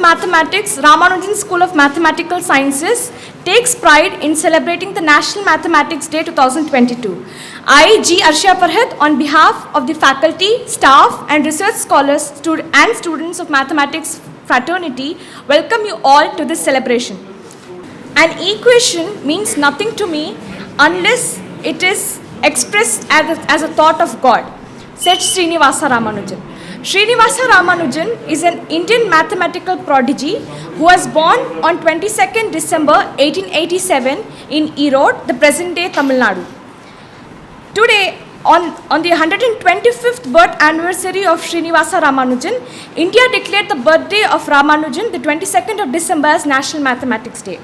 Mathematics, Ramanujan School of Mathematical Sciences takes pride in celebrating the National Mathematics Day 2022. I, G. Arshia Farhat, on behalf of the faculty, staff and research scholars and students of mathematics fraternity, welcome you all to this celebration. An equation means nothing to me unless it is expressed as a thought of God, said Srinivasa Ramanujan. Srinivasa Ramanujan is an Indian mathematical prodigy who was born on 22nd December 1887 in Erode, the present-day Tamil Nadu. Today, on the 125th birth anniversary of Srinivasa Ramanujan, India declared the birthday of Ramanujan, the 22nd of December, as National Mathematics Day.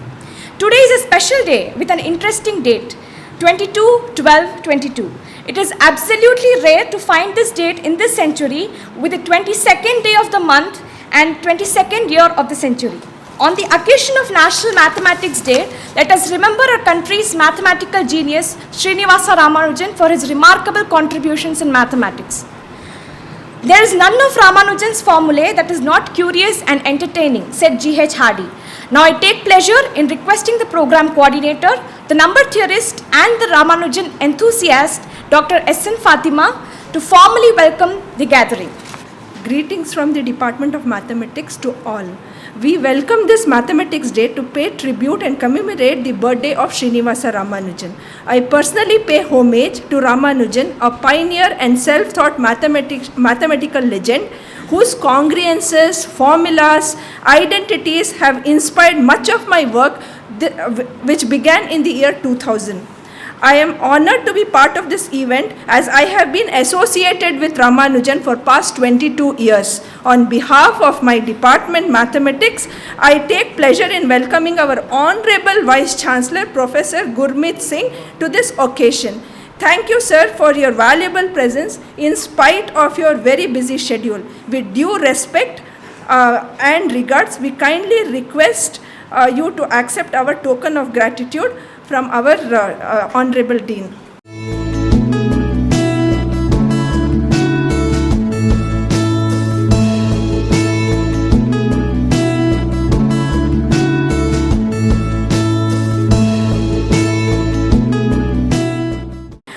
Today is a special day with an interesting date, 22/12/22. It is absolutely rare to find this date in this century with the 22nd day of the month and 22nd year of the century. On the occasion of National Mathematics Day, let us remember our country's mathematical genius, Srinivasa Ramanujan, for his remarkable contributions in mathematics. There is none of Ramanujan's formulae that is not curious and entertaining, said G.H. Hardy. Now I take pleasure in requesting the program coordinator, the number theorist and the Ramanujan enthusiast, Dr. S.N. Fatima, to formally welcome the gathering. Greetings from the Department of Mathematics to all. We welcome this Mathematics Day to pay tribute and commemorate the birthday of Srinivasa Ramanujan. I personally pay homage to Ramanujan, a pioneer and self-taught mathematical legend whose congruences, formulas, identities have inspired much of my work, which began in the year 2000. I am honored to be part of this event as I have been associated with Ramanujan for past 22 years. On behalf of my department, Mathematics, I take pleasure in welcoming our Honorable Vice Chancellor, Professor Gurmeet Singh, to this occasion. Thank you, sir, for your valuable presence in spite of your very busy schedule. With due respect and regards, we kindly request you to accept our token of gratitude from our Honorable Dean.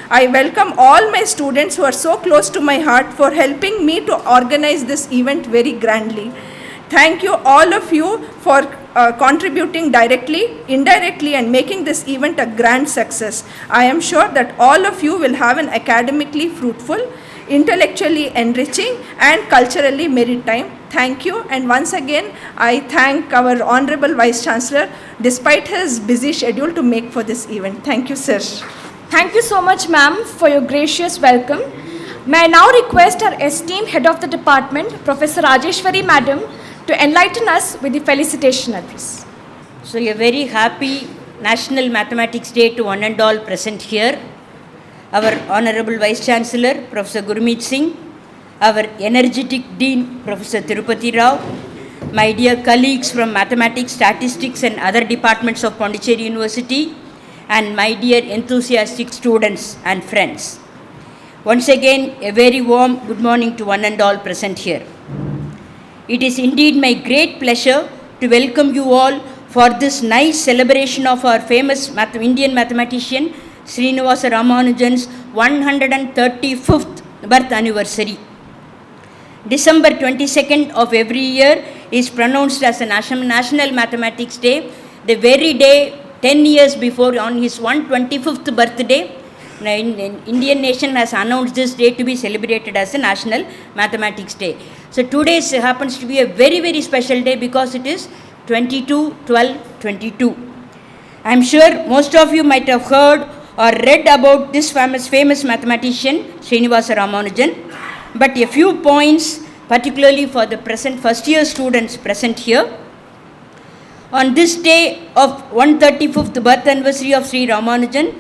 I welcome all my students who are so close to my heart for helping me to organize this event very grandly. Thank you all of you for contributing directly, indirectly and making this event a grand success. I am sure that all of you will have an academically fruitful, intellectually enriching and culturally merit time. Thank you, and once again I thank our Honorable Vice Chancellor despite his busy schedule to make for this event. Thank you, sir. Thank you so much, ma'am, for your gracious welcome. May I now request our esteemed head of the department, Professor Rajeshwari Madam, to enlighten us with the felicitation address. So a very happy National Mathematics Day to one and all present here. Our Honorable Vice Chancellor, Professor Gurmeet Singh, our energetic Dean, Professor Tirupati Rao, my dear colleagues from Mathematics, Statistics and other departments of Pondicherry University, and my dear enthusiastic students and friends. Once again, a very warm good morning to one and all present here. It is indeed my great pleasure to welcome you all for this nice celebration of our famous Indian mathematician Srinivasa Ramanujan's 135th birth anniversary. December 22nd of every year is pronounced as a National Mathematics Day. The very day 10 years before, on his 125th birthday, the Indian nation has announced this day to be celebrated as a National Mathematics Day. So today happens to be a very, very special day because it is 22/12/22. I am sure most of you might have heard or read about this famous mathematician Srinivasa Ramanujan, but a few points particularly for the present first year students present here. On this day of 135th birth anniversary of Sri Ramanujan,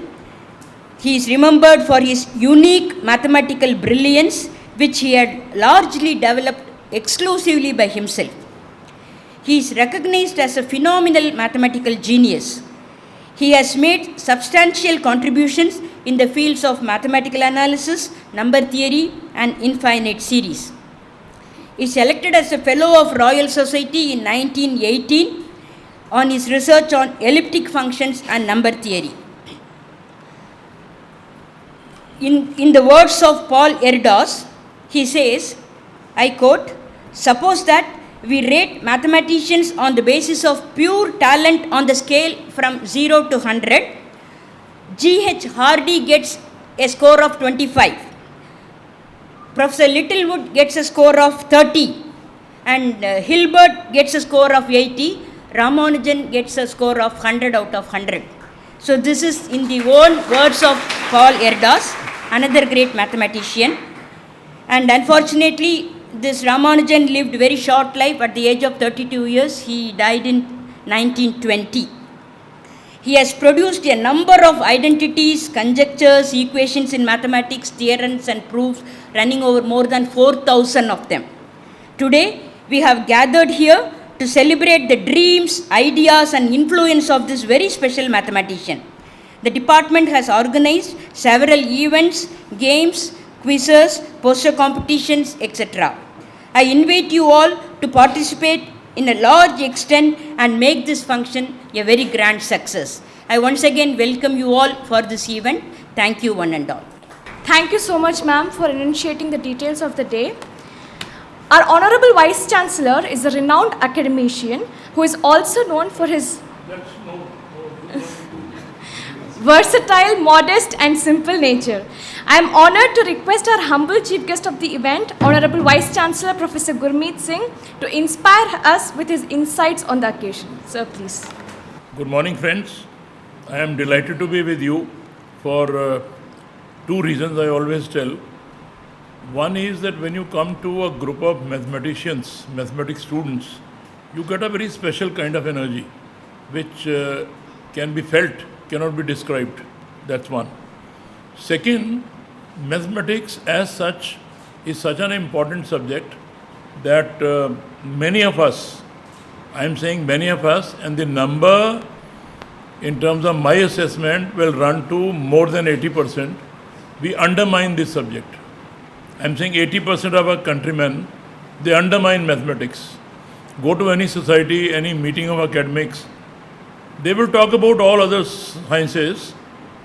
he is remembered for his unique mathematical brilliance, which he had largely developed exclusively by himself. He is recognized as a phenomenal mathematical genius. He has made substantial contributions in the fields of mathematical analysis, number theory, and infinite series. is selected as a Fellow of Royal Society in 1918 on his research on elliptic functions and number theory. In the words of Paul Erdos, he says, I quote, suppose that we rate mathematicians on the basis of pure talent on the scale from 0 to 100. G.H. Hardy gets a score of 25. Professor Littlewood gets a score of 30. And Hilbert gets a score of 80. Ramanujan gets a score of 100 out of 100. So this is in the own words of Paul Erdos, another great mathematician. And unfortunately, this Ramanujan lived very short life. At the age of 32 years, he died in 1920. He has produced a number of identities, conjectures, equations in mathematics, theorems and proofs, running over more than 4,000 of them. Today, we have gathered here to celebrate the dreams, ideas and influence of this very special mathematician. The department has organized several events, games, quizzes, poster competitions, etc. I invite you all to participate in a large extent and make this function a very grand success. I once again welcome you all for this event. Thank you one and all. Thank you so much, ma'am, for initiating the details of the day. Our Honorable Vice Chancellor is a renowned academician who is also known for his versatile, modest and simple nature. I am honored to request our humble chief guest of the event, Honorable Vice Chancellor Professor Gurmeet Singh, to inspire us with his insights on the occasion. Sir, please. Good morning, friends. I am delighted to be with you for two reasons I always tell. One is that when you come to a group of mathematicians, mathematics students, you get a very special kind of energy which can be felt, cannot be described. That's one. Second, mathematics as such is such an important subject that many of us, I am saying many of us, and the number in terms of my assessment will run to more than 80%, we undermine this subject. I am saying 80% of our countrymen, they undermine mathematics. Go to any society, any meeting of academics, they will talk about all other sciences.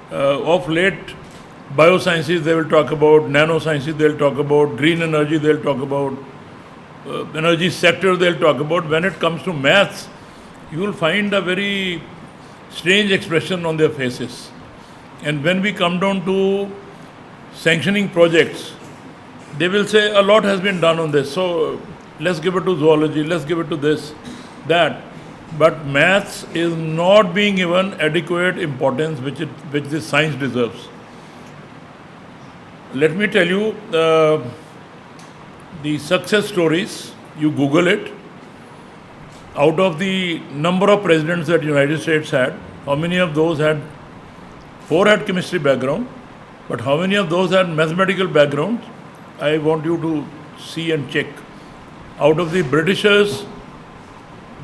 Of late, biosciences they will talk about, nanosciences they will talk about, green energy they will talk about, energy sector they will talk about. When it comes to maths, you will find a very strange expression on their faces. And when we come down to sanctioning projects, they will say a lot has been done on this, so let's give it to zoology, let's give it to this, that. But maths is not being given adequate importance which this science deserves. Let me tell you the success stories. You Google it. Out of the number of presidents that United States had, how many of those had, 4 had chemistry background, but how many of those had mathematical background? I want you to see and check. Out of the Britishers,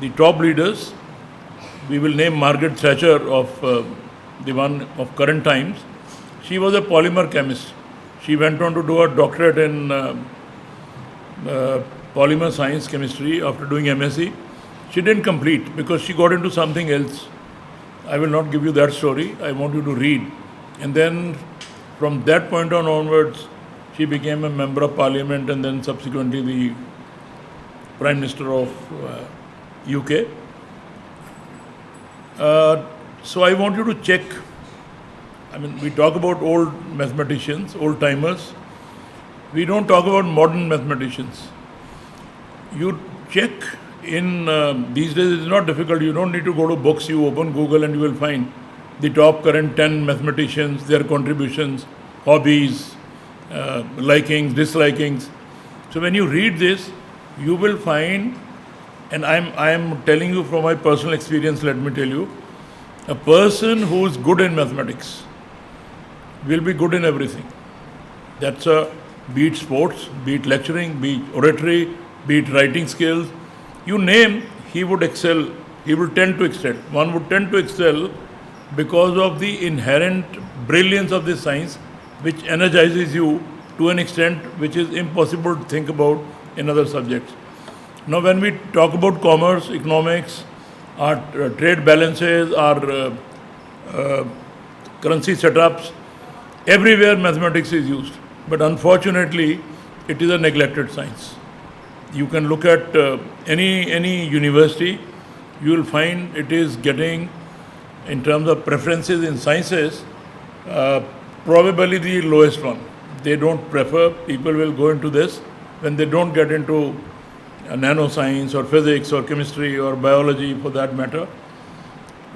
the top leaders, we will name Margaret Thatcher of the one of current times. She was a polymer chemist. She went on to do a doctorate in polymer science chemistry after doing MSc. She didn't complete because she got into something else. I will not give you that story. I want you to read. And then from that point on onwards, she became a member of parliament and then subsequently the Prime Minister of UK. So I want you to check. I mean, we talk about old mathematicians, old timers. We don't talk about modern mathematicians. You check in these days, it's not difficult. You don't need to go to books. You open Google and you will find the top current 10 mathematicians, their contributions, hobbies, likings, dislikings. So when you read this, you will find, and I am telling you from my personal experience, let me tell you, a person who is good in mathematics will be good in everything. That's be it sports, be it lecturing, be it oratory, be it writing skills. You name, he would excel, he will tend to excel. One would tend to excel because of the inherent brilliance of this science, which energizes you to an extent which is impossible to think about in other subjects. Now, when we talk about commerce, economics, our trade balances, our currency setups, everywhere mathematics is used. But unfortunately, it is a neglected science. You can look at any university, you will find it is getting, in terms of preferences in sciences, probably the lowest one. They don't prefer, people will go into this when they don't get into nanoscience or physics or chemistry or biology for that matter.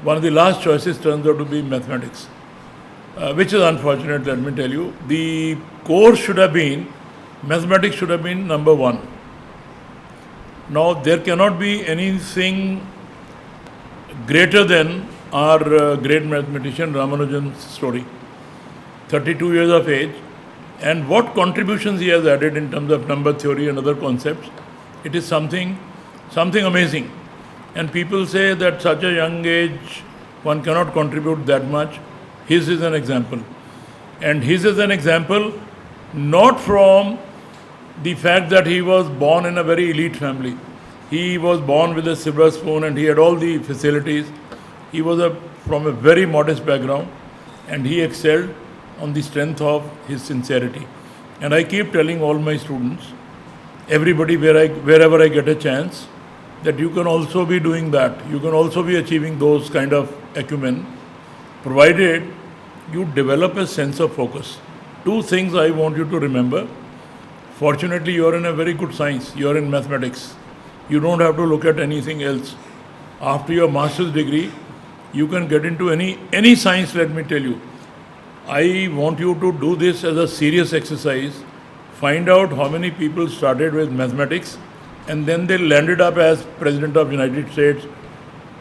One of the last choices turns out to be mathematics, which is unfortunate, let me tell you. The course should have been, mathematics should have been number one. Now, there cannot be anything greater than our great mathematician Ramanujan's story. 32 years of age, and what contributions he has added in terms of number theory and other concepts. It is something amazing. And people say that such a young age, one cannot contribute that much. His is an example. And his is an example not from the fact that he was born in a very elite family. He was born with a silver spoon and he had all the facilities. He was from a very modest background and he excelled on the strength of his sincerity. And I keep telling all my students, everybody wherever I get a chance, that you can also be doing that. You can also be achieving those kind of acumen, provided you develop a sense of focus. Two things I want you to remember. Fortunately, you are in a very good science. You are in mathematics. You don't have to look at anything else. After your master's degree, you can get into any science, let me tell you. I want you to do this as a serious exercise. Find out how many people started with mathematics and then they landed up as President of the United States,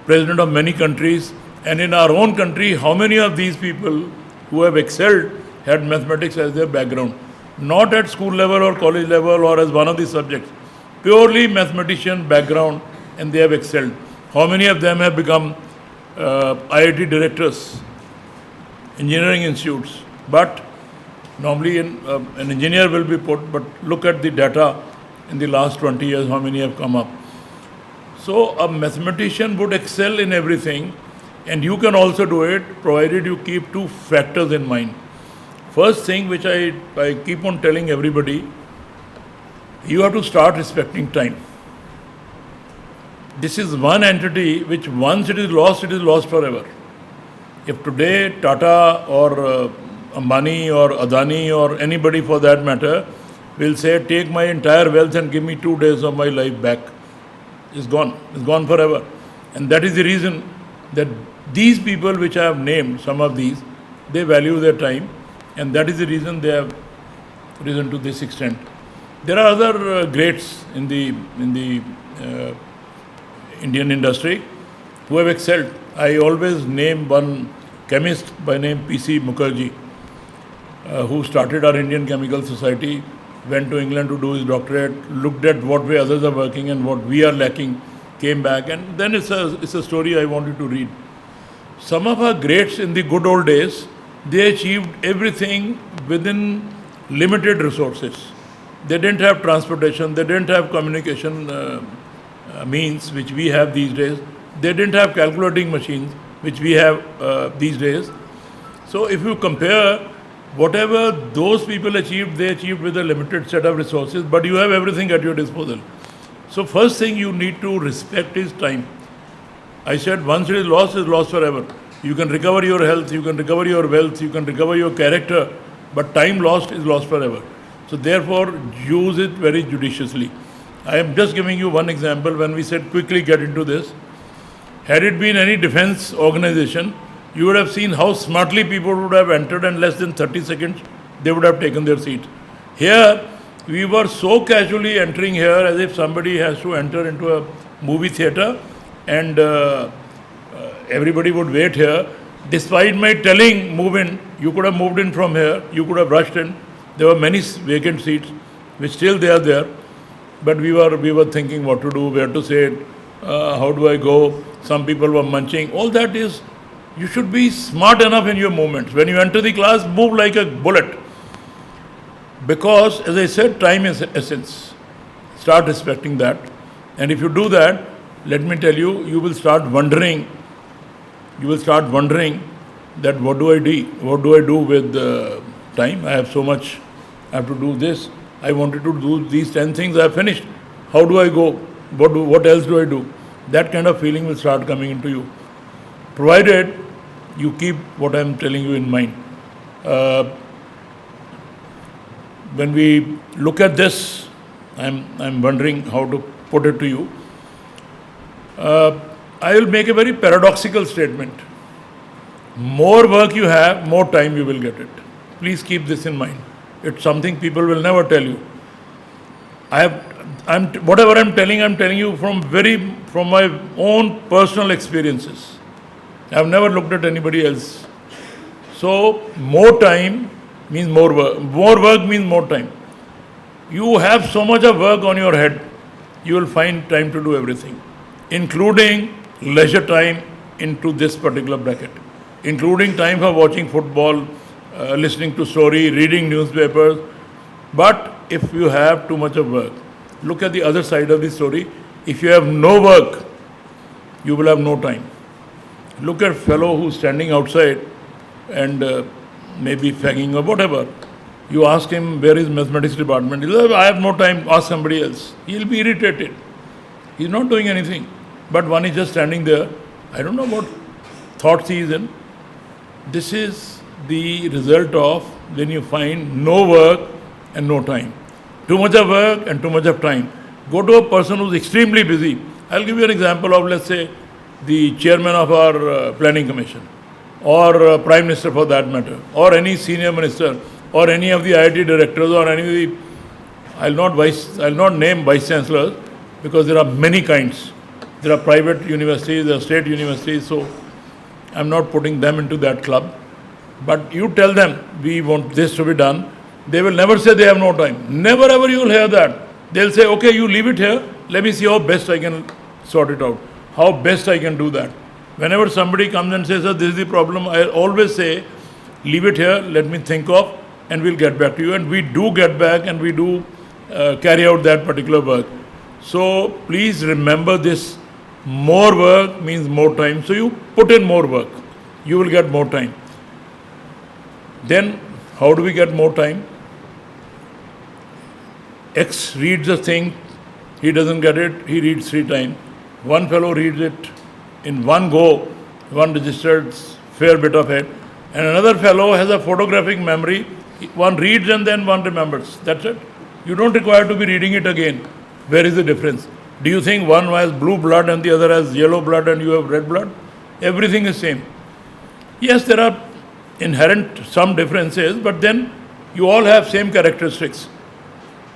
President of many countries, and in our own country, how many of these people who have excelled had mathematics as their background. Not at school level or college level or as one of the subjects. Purely mathematician background and they have excelled. How many of them have become IIT directors, engineering institutes? But normally an engineer will be put, but look at the data in the last 20 years, how many have come up. So a mathematician would excel in everything, and you can also do it provided you keep two factors in mind. First thing which I keep on telling everybody, you have to start respecting time. This is one entity which once it is lost forever. If today Tata or Ambani or Adani or anybody for that matter will say, take my entire wealth and give me 2 days of my life back, it's gone forever. And that is the reason that these people which I have named, some of these, they value their time, and that is the reason they have risen to this extent. There are other greats in the Indian industry who have excelled. I always name one chemist by name P.C. Mukherjee, who started our Indian Chemical Society, went to England to do his doctorate, looked at what way others are working and what we are lacking, came back, and then it's a story I want you to read. Some of our greats in the good old days, they achieved everything within limited resources. They didn't have transportation, they didn't have communication means which we have these days. They didn't have calculating machines which we have these days. So if you compare whatever those people achieved, they achieved with a limited set of resources, but you have everything at your disposal. So first thing you need to respect is time. I said once it is lost forever. You can recover your health, you can recover your wealth, you can recover your character, but time lost is lost forever. So therefore, use it very judiciously. I am just giving you one example. When we said quickly get into this, had it been any defense organization, you would have seen how smartly people would have entered, and less than 30 seconds they would have taken their seat. Here, we were so casually entering here as if somebody has to enter into a movie theatre and everybody would wait here. Despite my telling, move in, you could have moved in from here, you could have rushed in. There were many vacant seats, which still they are there. But we were thinking what to do, where to sit, how do I go. Some people were munching. All that is, you should be smart enough in your movements. When you enter the class, move like a bullet. Because, as I said, time is essence. Start respecting that. And if you do that, let me tell you, you will start wondering that what do I do with time? I have so much, I have to do this. I wanted to do these 10 things, I have finished. How do I go? What else do I do? That kind of feeling will start coming into you. Provided you keep what I am telling you in mind. When we look at this, I'm wondering how to put it to you. I will make a very paradoxical statement. More work you have, more time you will get it. Please keep this in mind. It's something people will never tell you. Whatever I'm telling you from my own personal experiences. I've never looked at anybody else. So more time means more work. More work means more time. You have so much of work on your head, you will find time to do everything, including leisure time into this particular bracket, including time for watching football, listening to story, reading newspapers. But if you have too much of work, look at the other side of the story. If you have no work, you will have no time. Look at fellow who's standing outside and maybe fagging or whatever. You ask him, where is mathematics department? He says, I have no time, ask somebody else. He'll be irritated. He's not doing anything. But one is just standing there. I don't know what thoughts he is in. This is the result of when you find no work and no time. Too much of work and too much of time. Go to a person who's extremely busy. I'll give you an example of, let's say, the chairman of our planning commission, or prime minister for that matter, or any senior minister, or any of the IIT directors, or any of the, I'll not name vice chancellors, because there are many kinds. There are private universities, there are state universities, so I'm not putting them into that club. But you tell them, we want this to be done, they will never say they have no time. Never ever you will hear that. They'll say, okay, you leave it here, let me see how best I can sort it out, how best I can do that. Whenever somebody comes and says, this is the problem, I always say, leave it here, let me think of, and we'll get back to you. And we do get back, and we do carry out that particular work. So please remember this, more work means more time. So you put in more work, you will get more time. Then how do we get more time? X reads a thing, he doesn't get it, he reads 3 times. One fellow reads it in one go, one registered fair bit of it, and another fellow has a photographic memory. One reads and then one remembers. That's it. You don't require to be reading it again. Where is the difference? Do you think one has blue blood and the other has yellow blood and you have red blood? Everything is same. Yes, there are inherent some differences, but then you all have same characteristics.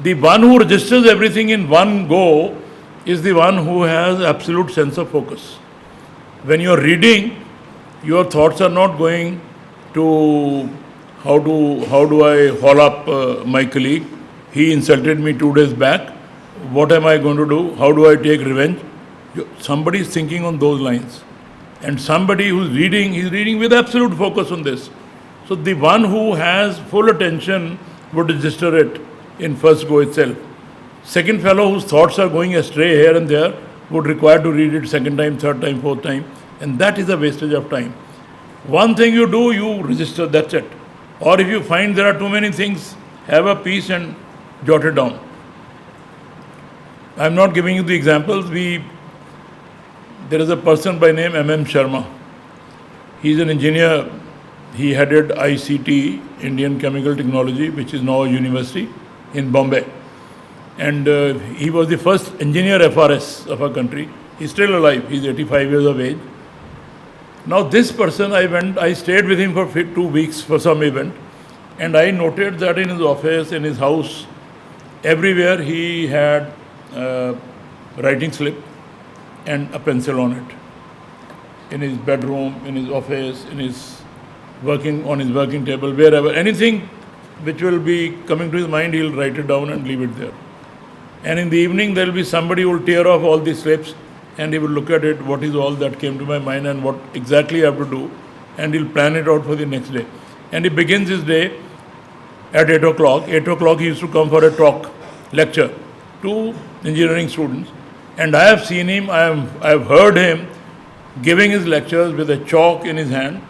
The one who registers everything in one go is the one who has absolute sense of focus. When you are reading, your thoughts are not going to how do I haul up my colleague? He insulted me 2 days back. What am I going to do? How do I take revenge? Somebody is thinking on those lines. And somebody who's reading, is reading with absolute focus on this. So the one who has full attention would register it in first go itself. Second fellow whose thoughts are going astray here and there would require to read it second time, third time, fourth time. And that is a wastage of time. One thing you do, you register, that's it. Or if you find there are too many things, have a piece and jot it down. I'm not giving you the examples. There is a person by name M.M. Sharma. He's an engineer. He headed ICT, Indian Chemical Technology, which is now a university in Bombay. And he was the first engineer FRS of our country. He's still alive. He's 85 years of age. Now this person, I stayed with him for 2 weeks for some event, and I noted that in his office, in his house, everywhere he had a writing slip and a pencil on it. In his bedroom, in his office, on his working table, wherever, anything which will be coming to his mind, he'll write it down and leave it there. And in the evening, there will be somebody who will tear off all these slips, and he will look at it, what is all that came to my mind and what exactly I have to do, and he'll plan it out for the next day. And he begins his day at 8 o'clock. 8 o'clock he used to come for a talk, lecture. to engineering students. And I have seen him, I have heard him giving his lectures with a chalk in his hand,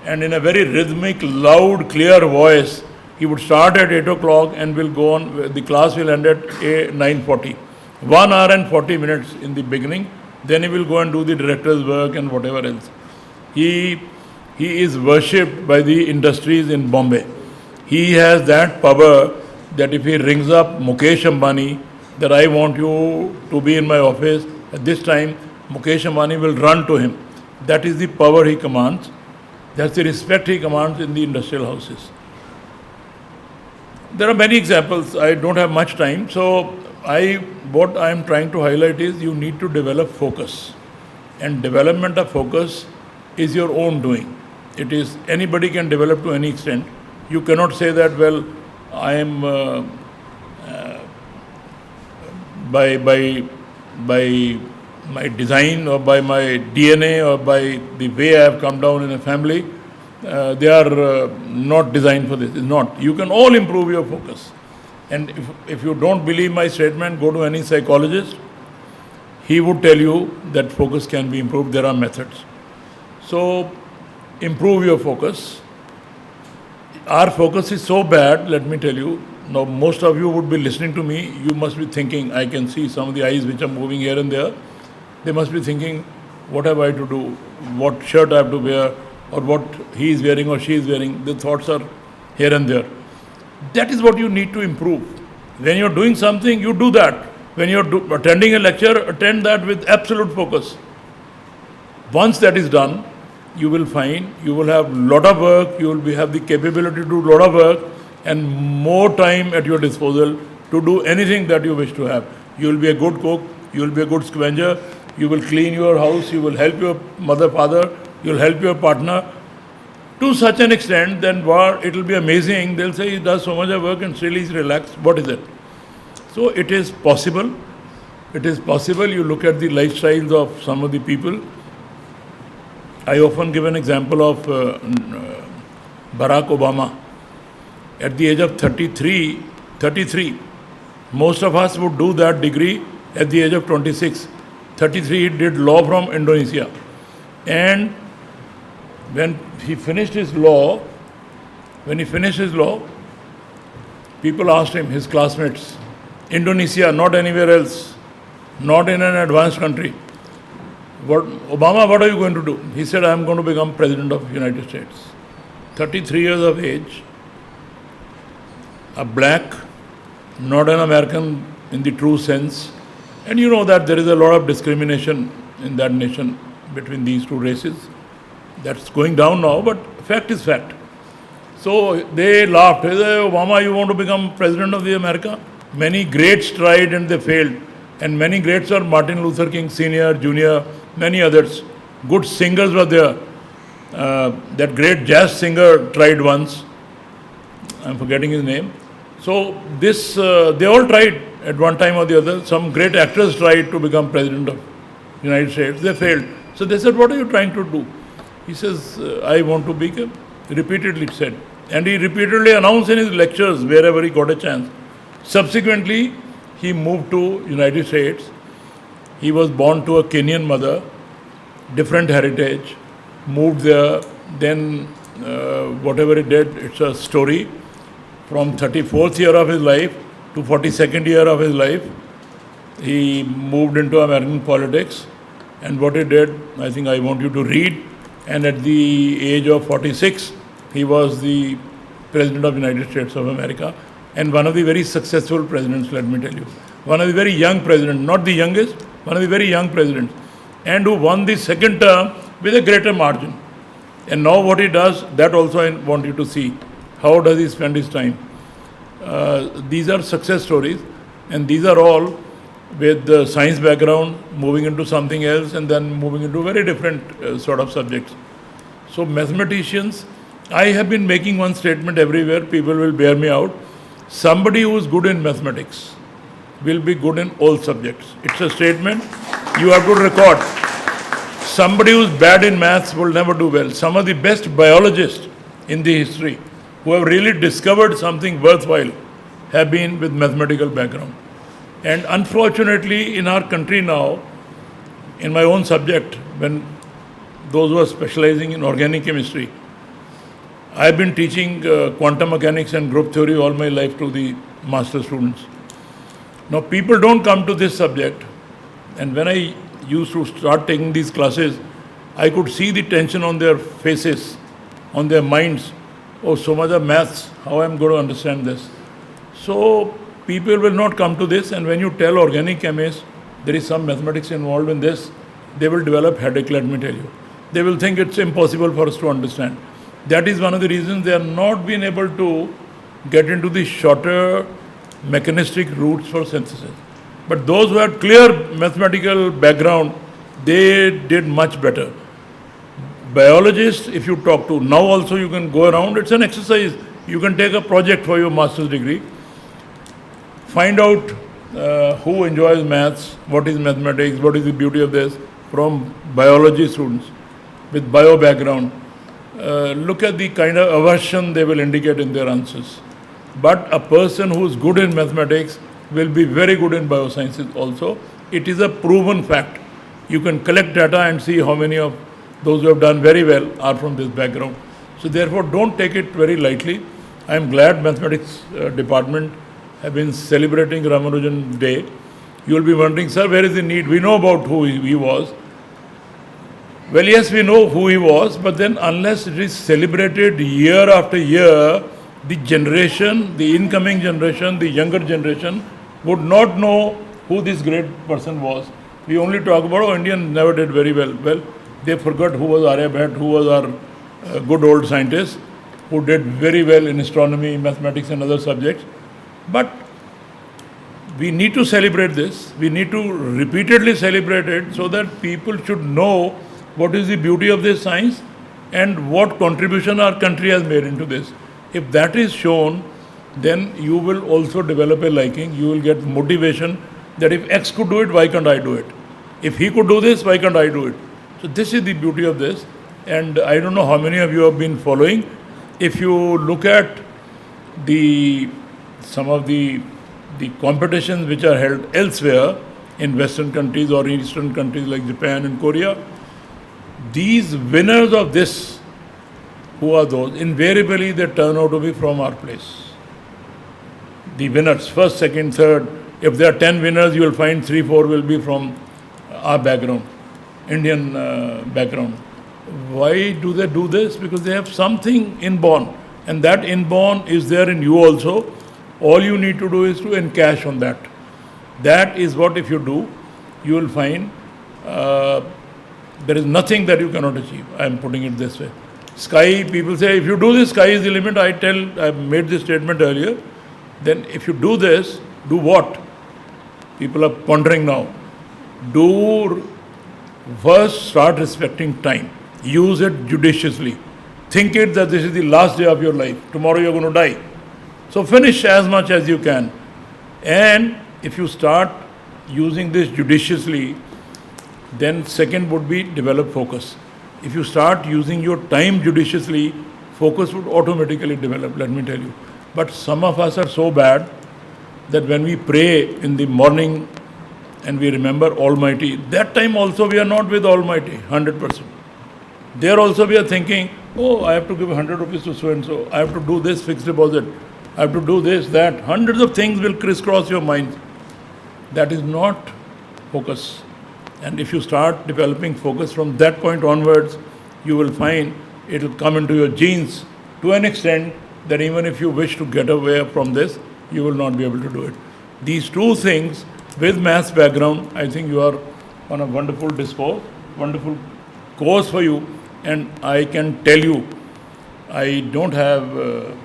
and in a very rhythmic, loud, clear voice. He would start at 8 o'clock and will go on, the class will end at 9:40. 1 hour and 40 minutes in the beginning, then he will go and do the director's work and whatever else. He is worshipped by the industries in Bombay. He has that power that if he rings up Mukesh Ambani, that I want you to be in my office at this time, Mukesh Ambani will run to him. That is the power he commands. That's the respect he commands in the industrial houses. There are many examples. I don't have much time. So what I am trying to highlight is you need to develop focus. And development of focus is your own doing. It is, anybody can develop to any extent. You cannot say that, well, I am by my design or by my DNA or by the way I have come down in a family, they are not designed for this. It's not. You can all improve your focus. And if you don't believe my statement, go to any psychologist. He would tell you that focus can be improved. There are methods. So improve your focus. Our focus is so bad, let me tell you. Now, most of you would be listening to me. You must be thinking, I can see some of the eyes which are moving here and there. They must be thinking, what have I to do? What shirt I have to wear? Or what he is wearing or she is wearing? The thoughts are here and there. That is what you need to improve. When you are doing something, you do that. When you are attending a lecture, attend that with absolute focus. Once that is done, you will find you will have a lot of work, you will have the capability to do a lot of work and more time at your disposal to do anything that you wish to have. You will be a good cook, you will be a good scavenger, you will clean your house, you will help your mother, father, you will help your partner. To such an extent, then it will be amazing. They'll say he does so much of work and still he's relaxed. What is it? So it is possible. It is possible. You look at the lifestyles of some of the people. I often give an example of Barack Obama. At the age of 33, most of us would do that degree at the age of 26. 33, he did law from Indonesia. And when he finished his law, people asked him, his classmates, Indonesia, not anywhere else, not in an advanced country. Obama, what are you going to do? He said, I am going to become President of the United States. 33 years of age, a black, not an American in the true sense. And you know that there is a lot of discrimination in that nation between these two races. That's going down now, but fact is fact. So they laughed. They said, Obama, you want to become President of the America? Many greats tried and they failed. And many greats are Martin Luther King Sr., Jr., many others. Good singers were there. That great jazz singer tried once. I'm forgetting his name. So this, they all tried at one time or the other. Some great actors tried to become President of the United States. They failed. So they said, what are you trying to do? He says, I want to become, repeatedly said. And he repeatedly announced in his lectures wherever he got a chance. Subsequently, he moved to United States. He was born to a Kenyan mother, different heritage, moved there. Then whatever he did, it's a story. From 34th year of his life to 42nd year of his life, he moved into American politics. And what he did, I think I want you to read. And at the age of 46, he was the President of the United States of America. And one of the very successful presidents, let me tell you. One of the very young presidents, not the youngest, one of the very young presidents. And who won the second term with a greater margin. And now what he does, that also I want you to see. How does he spend his time? These are success stories. And these are all with the science background, moving into something else, and then moving into very different sort of subjects. So mathematicians, I have been making one statement everywhere, people will bear me out. Somebody who is good in mathematics will be good in all subjects. It's a statement you have to record. Somebody who is bad in maths will never do well. Some of the best biologists in the history who have really discovered something worthwhile have been with mathematical background. And unfortunately, in our country now, in my own subject, when those who are specializing in organic chemistry, I've been teaching quantum mechanics and group theory all my life to the master students. Now, people don't come to this subject, and when I used to start taking these classes, I could see the tension on their faces, on their minds. Oh, so much of maths, how I'm going to understand this? So, people will not come to this, and when you tell organic chemists there is some mathematics involved in this, they will develop headache, let me tell you. They will think it's impossible for us to understand. That is one of the reasons they are not being able to get into the shorter mechanistic routes for synthesis. But those who had clear mathematical background, they did much better. Biologists, if you talk to, now also you can go around, it's an exercise. You can take a project for your master's degree, find out who enjoys maths, what is mathematics, what is the beauty of this, from biology students with bio background. Look at the kind of aversion they will indicate in their answers. But a person who is good in mathematics will be very good in biosciences also. It is a proven fact. You can collect data and see how many of those who have done very well are from this background. So therefore, don't take it very lightly. I am glad mathematics department have been celebrating Ramanujan Day. You will be wondering, sir, where is the need? We know about who he was. Well, yes, we know who he was, but then unless it is celebrated year after year, the generation, the incoming generation, the younger generation would not know who this great person was. We only talk about, oh, Indians never did very well. Well, they forgot who was Aryabhat, who was our good old scientist, who did very well in astronomy, mathematics and other subjects. But we need to celebrate this. We need to repeatedly celebrate it so that people should know what is the beauty of this science and what contribution our country has made into this. If that is shown, then you will also develop a liking. You will get motivation that if X could do it, why can't I do it? If he could do this, why can't I do it? So this is the beauty of this. And I don't know how many of you have been following. If you look at some of the competitions which are held elsewhere in Western countries or Eastern countries like Japan and Korea, these winners of this, who are those? Invariably they turn out to be from our place. The winners, first, second, third, if there are 10 winners, you will find 3, 4 will be from our background, Indian background. Why do they do this? Because they have something inborn, and that inborn is there in you also. All you need to do is to encash on that. That is what, if you do, you will find there is nothing that you cannot achieve. I am putting it this way. Sky, people say, if you do this, sky is the limit. I made this statement earlier. Then if you do this, do what? People are pondering now. First, start respecting time. Use it judiciously. Think it that this is the last day of your life. Tomorrow you are going to die. So finish as much as you can. And if you start using this judiciously, then second would be develop focus. If you start using your time judiciously, focus would automatically develop, let me tell you. But some of us are so bad that when we pray in the morning and we remember Almighty, that time also we are not with Almighty, 100%. There also we are thinking, oh, I have to give 100 rupees to so-and-so, I have to do this fixed deposit, I have to do this, that. Hundreds of things will crisscross your mind. That is not focus. And if you start developing focus from that point onwards, you will find it will come into your genes to an extent that even if you wish to get away from this, you will not be able to do it. These two things, with maths background, I think you are on a wonderful discourse, wonderful course for you. And I can tell you, I don't have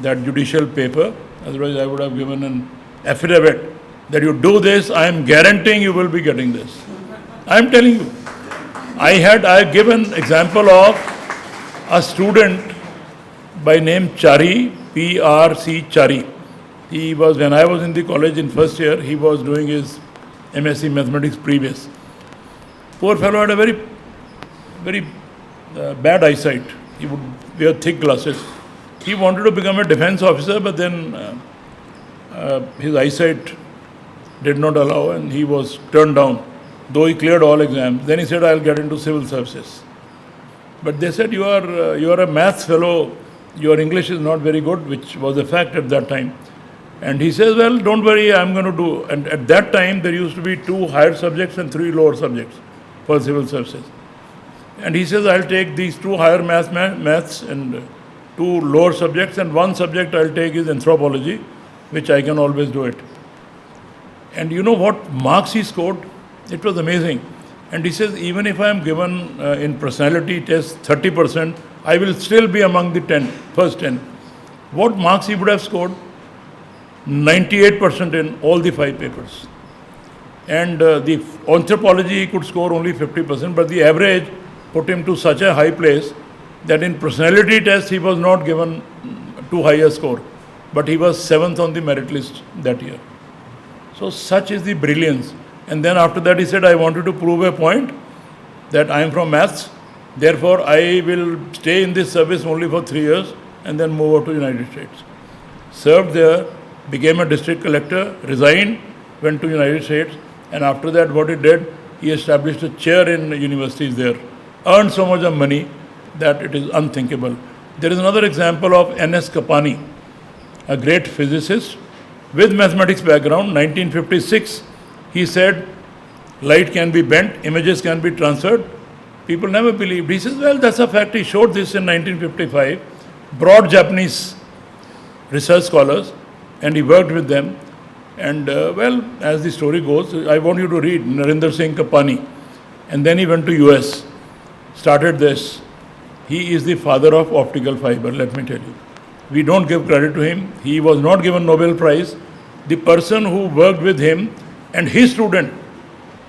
that judicial paper, otherwise I would have given an affidavit that you do this, I am guaranteeing you will be getting this. I am telling you. I give an example of a student by name Chari, P-R-C Chari. He was, when I was in the college in first year, he was doing his MSc Mathematics previous. Poor fellow had a very bad eyesight. He would wear thick glasses. He wanted to become a defense officer, but then his eyesight did not allow, and he was turned down, though he cleared all exams. Then he said, I'll get into civil services. But they said, you are a maths fellow, your English is not very good, which was a fact at that time. And he says, well, don't worry, I'm going to do. And at that time, there used to be 2 higher subjects and 3 lower subjects for civil services. And he says, I'll take these 2 higher maths and 2 lower subjects, and 1 subject I'll take is anthropology, which I can always do it. And you know what marks he scored? It was amazing. And he says, even if I am given in personality test 30%, I will still be among the first 10. What marks he would have scored? 98% in all the 5 papers. And the anthropology he could score only 50%, but the average put him to such a high place that in personality test he was not given too high a score, but he was 7th on the merit list that year. So such is the brilliance. And then after that he said, I wanted to prove a point that I am from maths, therefore I will stay in this service only for 3 years and then move over to United States. Served there, became a district collector, resigned, went to United States, and after that what he did, he established a chair in universities there, earned so much of money that it is unthinkable. There is another example of N.S. Kapani, a great physicist with mathematics background. 1956, he said, light can be bent, images can be transferred. People never believed. He says, well, that's a fact. He showed this in 1955, brought Japanese research scholars, and he worked with them. And well, as the story goes, I want you to read Narendra Singh Kapani. And then he went to US, started this. He is the father of optical fiber, let me tell you. We don't give credit to him. He was not given Nobel Prize. The person who worked with him and his student,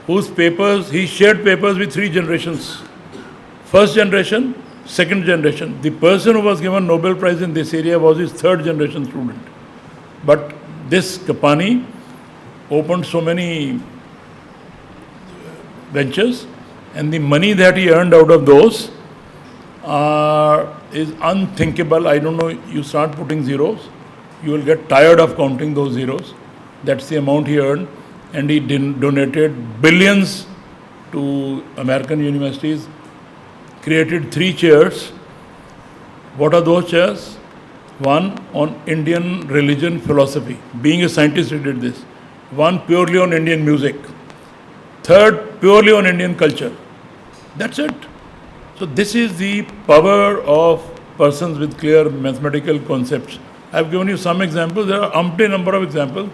whose papers, he shared papers with 3 generations. First generation, second generation. The person who was given Nobel Prize in this area was his 3rd generation student. But this Kapani opened so many ventures, and the money that he earned out of those is unthinkable. I don't know, you start putting zeros, you will get tired of counting those zeros. That's the amount he earned, and he donated billions to American universities, created 3 chairs. What are those chairs? One on Indian religion philosophy. Being a scientist, he did this. One purely on Indian music. 3rd, purely on Indian culture. That's it. So this is the power of persons with clear mathematical concepts. I've given you some examples. There are umpteen number of examples.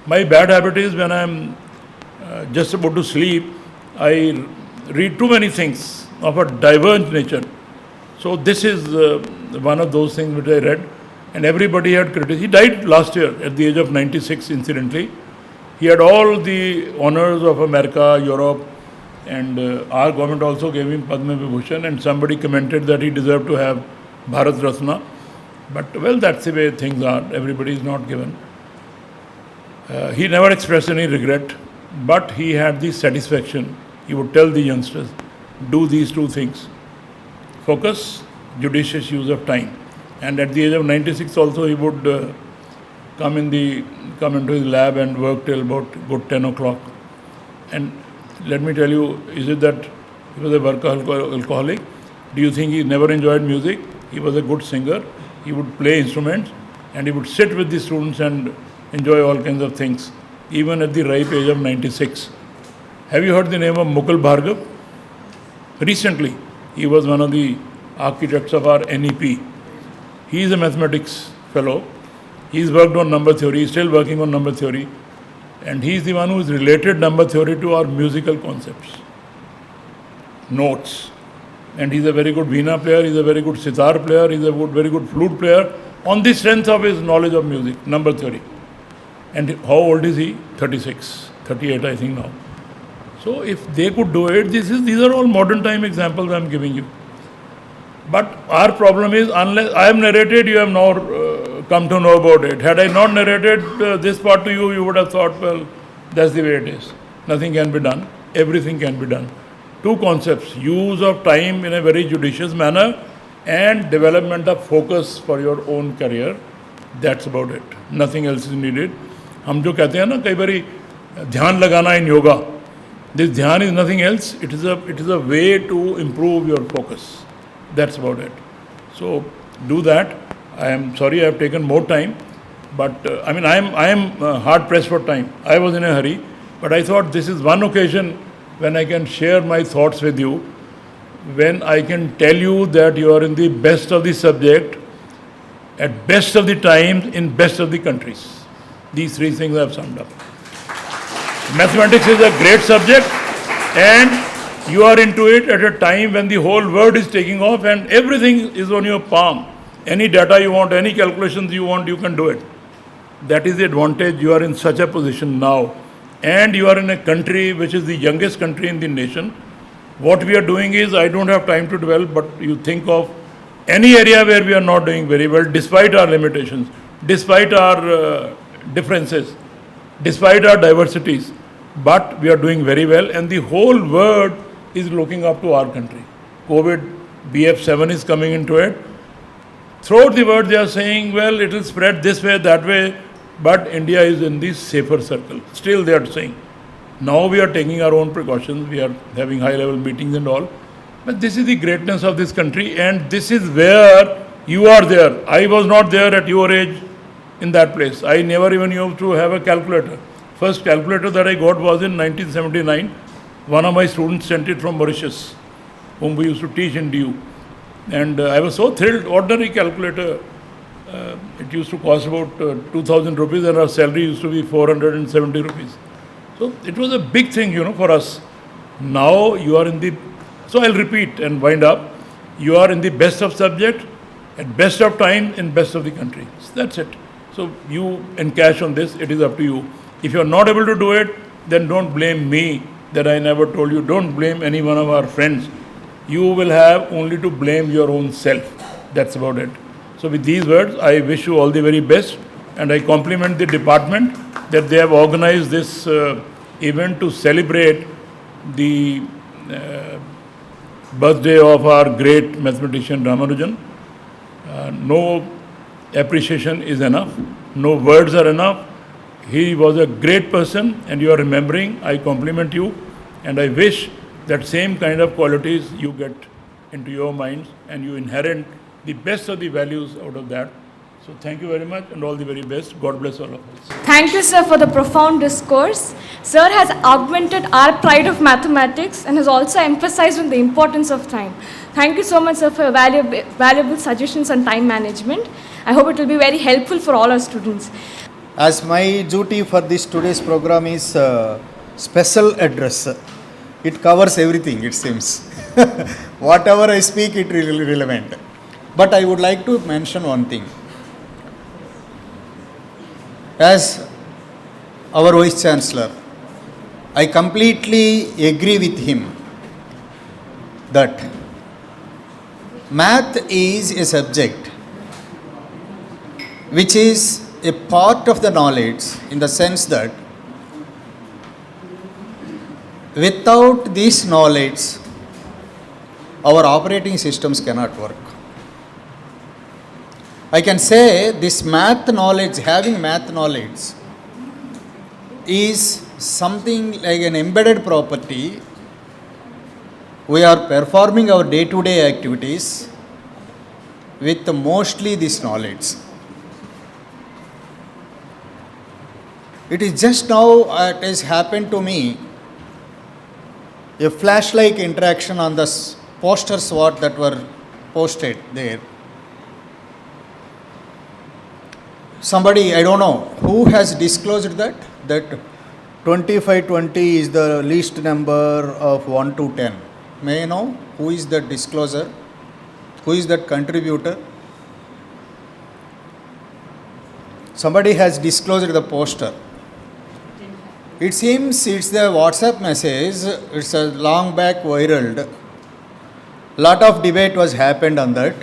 My bad habit is when I'm just about to sleep, I read too many things of a divergent nature. So this is one of those things which I read. And everybody had criticized. He died last year at the age of 96, incidentally. He had all the honors of America, Europe, and our government also gave him Padma Vibhushan, and somebody commented that he deserved to have Bharat Ratna. But well, that's the way things are. Everybody is not given. He never expressed any regret, but he had the satisfaction. He would tell the youngsters, do these 2 things. Focus, judicious use of time. And at the age of 96 also he would come into his lab and work till about good 10 o'clock. And let me tell you, is it that he was a workaholic? Do you think he never enjoyed music? He was a good singer. He would play instruments and he would sit with the students and enjoy all kinds of things, even at the ripe age of 96. Have you heard the name of Mukul Bhargav? Recently, he was one of the architects of our NEP. He is a mathematics fellow. He's worked on number theory. He's still working on number theory. And he's the one who has related number theory to our musical concepts, notes. And he's a very good veena player. He's a very good sitar player. He's a very good flute player on the strength of his knowledge of music, number theory. And how old is he? 36, 38 I think now. So if they could do it, these are all modern time examples I'm giving you. But our problem is, unless I have narrated, you have now come to know about it. Had I not narrated this part to you, you would have thought, well, that's the way it is. Nothing can be done. Everything can be done. 2 concepts, use of time in a very judicious manner and development of focus for your own career. That's about it. Nothing else is needed. हम जो कहते हैं ना कई बारी dhyan lagana in yoga. This dhyan is nothing else. It is a way to improve your focus. That's about it. So do that. I am sorry I have taken more time, but I am hard pressed for time. I was in a hurry, but I thought this is one occasion when I can share my thoughts with you, when I can tell you that you are in the best of the subject, at best of the times, in best of the countries. These three things I have summed up. Mathematics is a great subject, and you are into it at a time when the whole world is taking off and everything is on your palm. Any data you want, any calculations you want, you can do it. That is the advantage. You are in such a position now, and you are in a country which is the youngest country in the nation. What we are doing is, I don't have time to dwell, but you think of any area where we are not doing very well, despite our limitations, despite our differences, despite our diversities, but we are doing very well, and the whole world is looking up to our country. COVID, BF7 is coming into it. Throughout the world, they are saying, well, it will spread this way, that way, but India is in the safer circle. Still, they are saying. Now we are taking our own precautions. We are having high-level meetings and all. But this is the greatness of this country, and this is where you are there. I was not there at your age in that place. I never even used to have a calculator. First calculator that I got was in 1979. One of my students sent it from Mauritius, whom we used to teach in DU. And I was so thrilled. Ordinary calculator, it used to cost about 2,000 rupees, and our salary used to be 470 rupees. So it was a big thing, for us. Now you are in the, so I'll repeat and wind up. You are in the best of subject, at best of time, in best of the country. So that's it. So you encash on this, it is up to you. If you are not able to do it, then don't blame me that I never told you. Don't blame any one of our friends. You will have only to blame your own self. That's about it. So with these words, I wish you all the very best, and I compliment the department that they have organized this event to celebrate the birthday of our great mathematician Ramanujan. No appreciation is enough. No words are enough. He was a great person, and you are remembering. I compliment you, and I wish that same kind of qualities you get into your minds, and you inherit the best of the values out of that. So thank you very much, and all the very best. God bless all of us. Thank you, sir, for the profound discourse. Sir has augmented our pride of mathematics and has also emphasized on the importance of time. Thank you so much, sir, for your valuable suggestions on time management. I hope it will be very helpful for all our students. As my duty for this today's program is special address. It covers everything, it seems. Whatever I speak, it really relevant. But I would like to mention one thing. As our Vice Chancellor, I completely agree with him that math is a subject which is a part of the knowledge, in the sense that without this knowledge, our operating systems cannot work. I can say this math knowledge, having math knowledge, is something like an embedded property. We are performing our day-to-day activities with mostly this knowledge. It is just now, it has happened to me, a flash-like interaction on the posters that were posted there. Somebody, I don't know, who has disclosed that 2520 is the least number of 1 to 10. May I know who is that discloser? Who is that contributor? Somebody has disclosed the poster. It seems it's the WhatsApp message. It's a long back viral. Lot of debate was happened on that.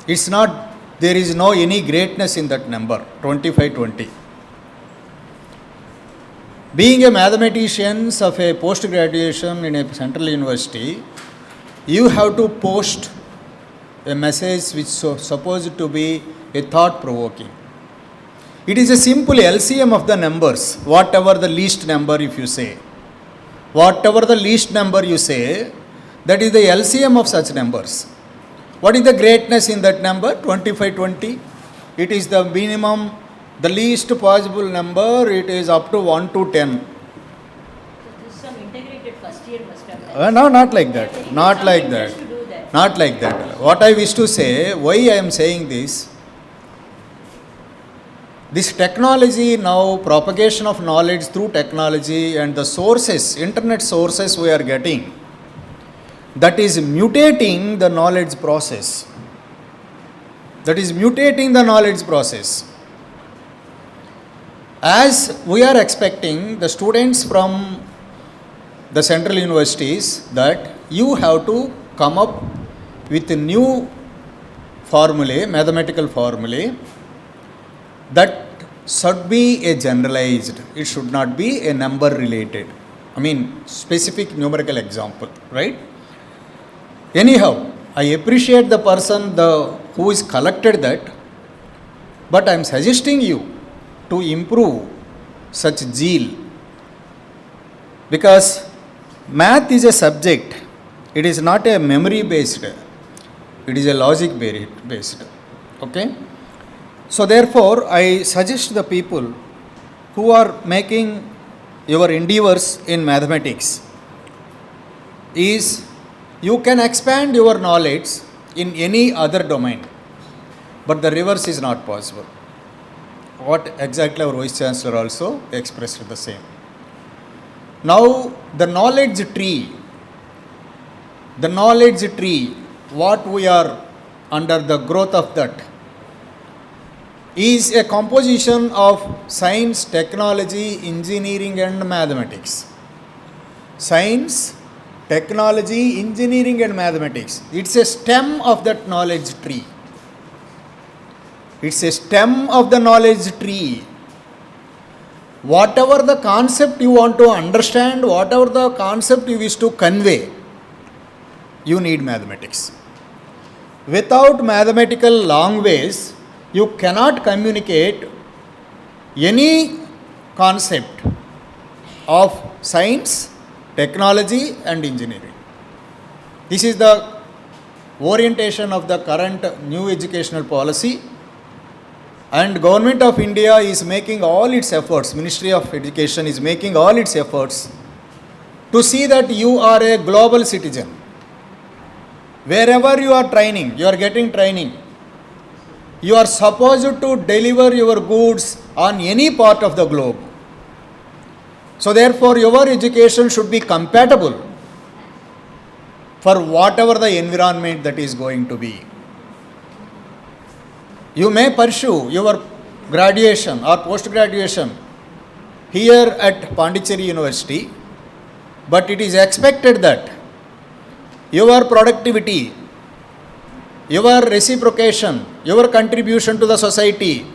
It's not, there is no any greatness in that number, 2520. Being a mathematician of a post-graduation in a central university, you have to post a message which is supposed to be a thought-provoking. It is a simple LCM of the numbers, whatever the least number if you say. Whatever the least number you say, that is the LCM of such numbers. What is the greatness in that number? 2520. It is the minimum, the least possible number, it is up to 1 to 10. Some integrated first year must have. No, not like that. Not like that. Not like that. What I wish to say, why I am saying this, this technology now, propagation of knowledge through technology and the sources, internet sources we are getting, that is mutating the knowledge process. That is mutating the knowledge process. As we are expecting the students from the central universities that you have to come up with a new formulae, mathematical formulae, that should be a generalized, it should not be a number related. I mean, specific numerical example, right? Anyhow, I appreciate the person who is collected that, but I am suggesting you to improve such zeal, because math is a subject, it is not a memory based, it is a logic based. Okay? So therefore, I suggest the people who are making your endeavors in mathematics is you can expand your knowledge in any other domain, but the reverse is not possible. What exactly our Vice Chancellor also expressed the same. Now the knowledge tree, what we are under the growth of that, is a composition of science, technology, engineering and mathematics. Science, technology, engineering and mathematics. It's a stem of that knowledge tree. It's a stem of the knowledge tree. Whatever the concept you want to understand, whatever the concept you wish to convey, you need mathematics. Without mathematical language, you cannot communicate any concept of science, technology and engineering. This is the orientation of the current new educational policy, and Government of India is making all its efforts, Ministry of Education is making all its efforts to see that you are a global citizen. Wherever you are training, you are getting training, you are supposed to deliver your goods on any part of the globe. So therefore, your education should be compatible for whatever the environment that is going to be. You may pursue your graduation or post-graduation here at Pondicherry University, but it is expected that your productivity, your reciprocation, your contribution to the society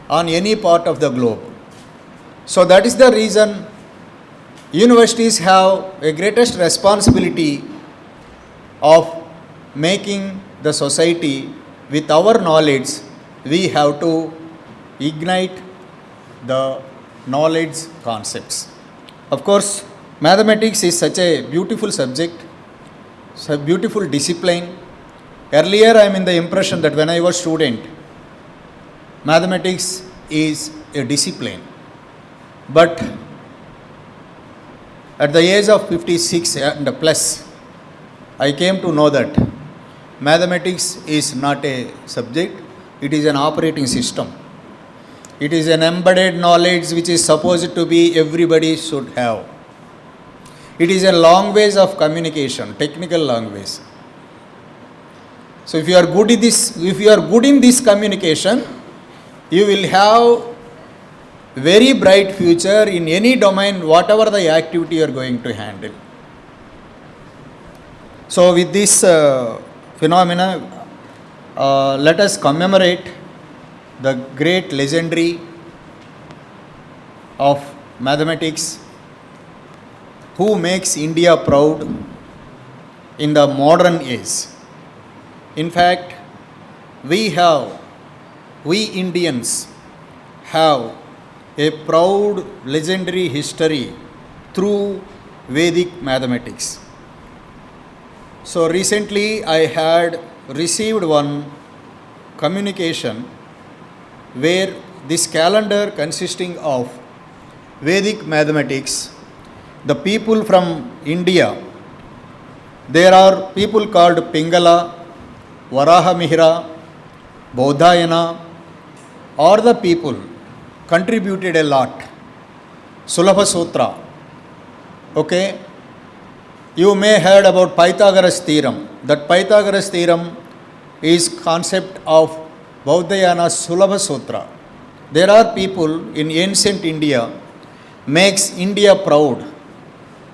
on any part of the globe. So that is the reason universities have a greatest responsibility of making the society with our knowledge. We have to ignite the knowledge concepts. Of course, mathematics is such a beautiful subject, such a beautiful discipline. Earlier, I am in the impression that when I was student, mathematics is a discipline. But at the age of 56 and plus, I came to know that mathematics is not a subject, it is an operating system. It is an embedded knowledge which is supposed to be everybody should have. It is a language of communication, technical language. So if you are good in this communication, you will have very bright future in any domain, whatever the activity you are going to handle. So with this phenomena, let us commemorate the great legendary of mathematics who makes India proud in the modern age. In fact, we Indians have a proud legendary history through Vedic mathematics. So recently I had received one communication where this calendar consisting of Vedic mathematics, the people from India, there are people called Pingala, Varahamihira, Bodhayana, or the people contributed a lot. Sulabha Sutra. Okay? You may heard about Pythagoras theorem. That Pythagoras theorem is concept of Bodhayana Sulabha Sutra. There are people in ancient India makes India proud.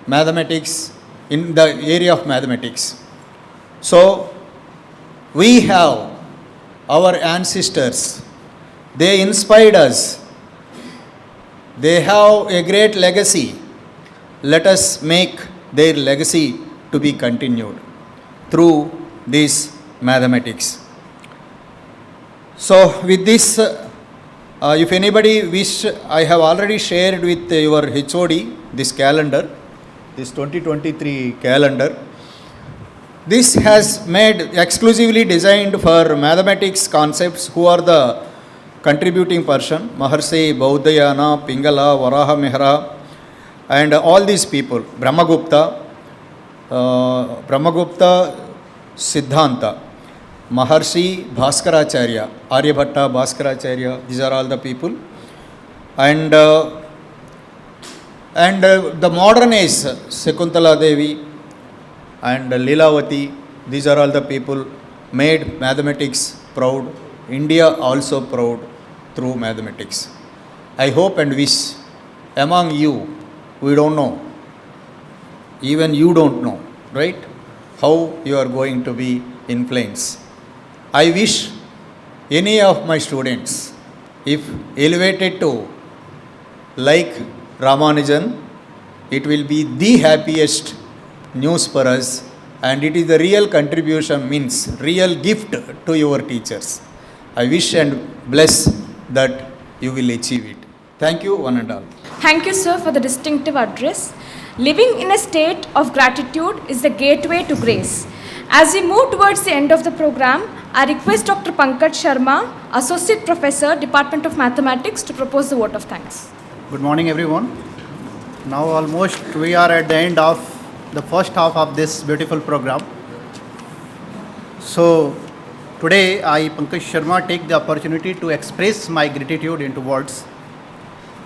Mathematics, in the area of mathematics. So, we have our ancestors. They inspired us. They have a great legacy. Let us make their legacy to be continued through this mathematics. So, with this, if anybody wish, I have already shared with your HOD this calendar, this 2023 calendar. This has made exclusively designed for mathematics concepts who are the contributing person, Maharshi, Bodhayana, Pingala, Varahamihira, and all these people, Brahmagupta, Siddhanta, Maharshi, Bhaskaracharya, Aryabhatta, Bhaskaracharya, these are all the people. And the modern age, Shakuntala Devi and Leelavati, these are all the people made mathematics proud, India also proud through mathematics. I hope and wish among you, we don't know, even you don't know, right, how you are going to be influenced. I wish any of my students, if elevated to like Ramanujan, it will be the happiest news for us, and it is the real contribution, means real gift to your teachers. I wish and bless that you will achieve it. Thank you, one and all. Thank you, sir, for the distinctive address. Living in a state of gratitude is the gateway to grace. As we move towards the end of the program, I request Dr. Pankaj Sharma, Associate Professor, Department of Mathematics, to propose the vote of thanks. Good morning, everyone. Now almost we are at the end of the first half of this beautiful program. So today I, Pankaj Sharma, take the opportunity to express my gratitude into words.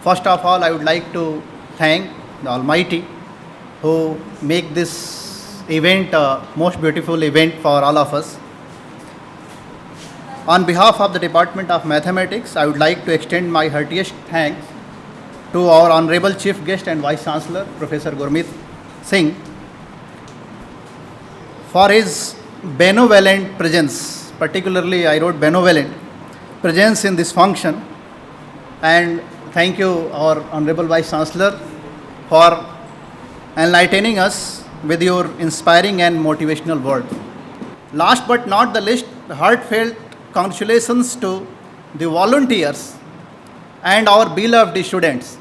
First of all, I would like to thank the Almighty who make this event a most beautiful event for all of us. On behalf of the Department of Mathematics, I would like to extend my heartiest thanks to our Honorable Chief Guest and Vice Chancellor, Professor Gurmeet Singh, for his benevolent presence, particularly I wrote benevolent presence in this function, and thank you our Honorable Vice Chancellor for enlightening us with your inspiring and motivational words. Last but not the least, heartfelt congratulations to the volunteers and our beloved students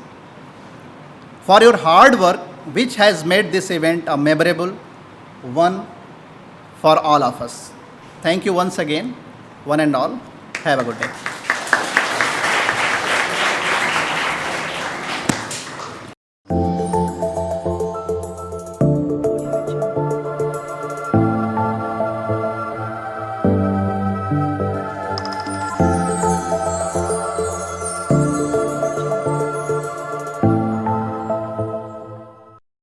for your hard work, which has made this event a memorable one for all of us. Thank you once again, one and all. Have a good day.